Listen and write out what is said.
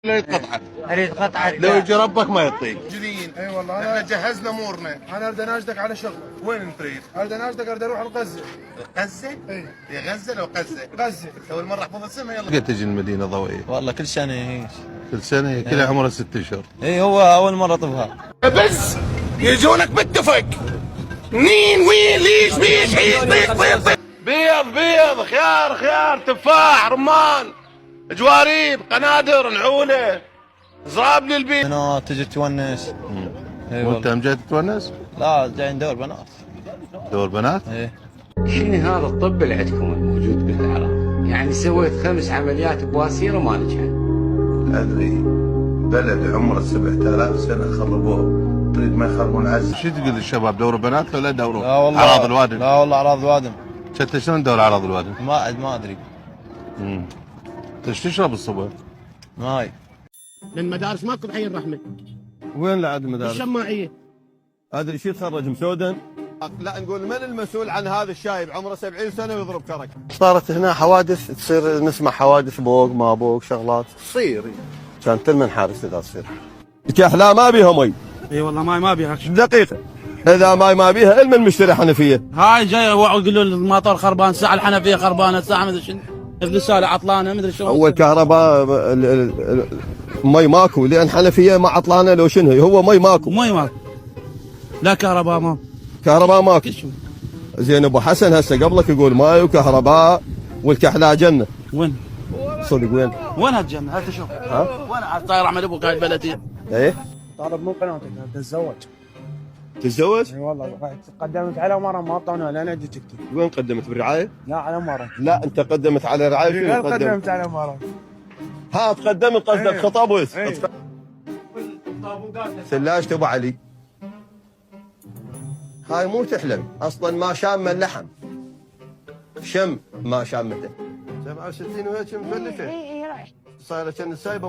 لا يتقطع. اريد قطعة. لو يجي ربك ما يعطيك. جديين. اي والله احنا جهزنا امورنا. انا اريد اناشدك على شغله. وين تريد؟ اريد اناشدك، اريد اروح لغزه. غزه؟ اي يا غزه لو غزه. غزه. اول مره احفظ اسمها يلا. تجي المدينه ضوئيه والله كل سنة هيك. كل سنه كلها عمرها 6 اشهر. اي هو أول مرة طبها. بس يجونك بالدفق. منين وين ليش بيش عيش طيق طيق طيق. بيض خيار تفاح رمان جواريب قنادر نعوله زراب للبيت. بنات تجي تونس. اي وانت والله. هم جاي تتونس؟ لا جاي ندور بنات. دور بنات؟ ايه. شنو هذا الطب اللي عندكم الموجود بالعراق؟ يعني سويت 5 عمليات بواسير وما نجحت. ادري بلد عمره 7000 سنه خربوه، تريد ما يخربون عز. شو تقول للشباب دوروا بنات ولا دوروا؟ لا والله. اعراض الوادم. لا والله أعراض الوادم. انت شلون تدور اعراض الوادم؟ ما أدري. ايش تشرب الصبح؟ ماي. للمدارس ماكو بحي الرحمه. وين لعد المدارس؟ الشماعيه. هذا شيء تخرج مسودا. لا نقول من المسؤول عن هذا الشايب عمره 70 سنه ويضرب كرك؟ صارت هنا حوادث، تصير نسمع حوادث بوق ما بوق شغلات تصير، كانت المنحارس اذا تصير. الكحله ما بيها مي. اي والله ماي ما بيها. دقيقه اذا ماي ما بيها المن مشتري حنفيه. هاي جاي يقولوا المطار خربان، الساعه الحنفيه خربانه، الساعه مدري شنو، الغساله عطلانه مدري شو. اول كهرباء مي ماكو، لان حنفيه ما عطلانه لو شنو هي، هو مي ماكو. مي ماكو. لا كهرباء ما. كهرباء ماكو. كل شيء. زين ابو حسن هسه قبلك يقول ماي وكهرباء والكحله جنه. وين؟ صدق وين؟ وين هالجنه؟ هات شوف. ها؟ وين طاير احمد ابوك هاي البلديه؟ ايه؟ طالب من قناتك اتزوج. تتزوج؟ اي والله قدمت على مره ما اعطوني لان عندي تكتب. وين قدمت بالرعايه؟ لا على مره. لا انت قدمت على رعايه. غير شنو قدمت على مره. ها تقدمت قصدك ايه. خطاب ويس. ايه. ثلاجة ابو علي هاي مو تحلم اصلا، ما شام اللحم شم ما شامته 67 وهيك مفلته صايره كان سايبه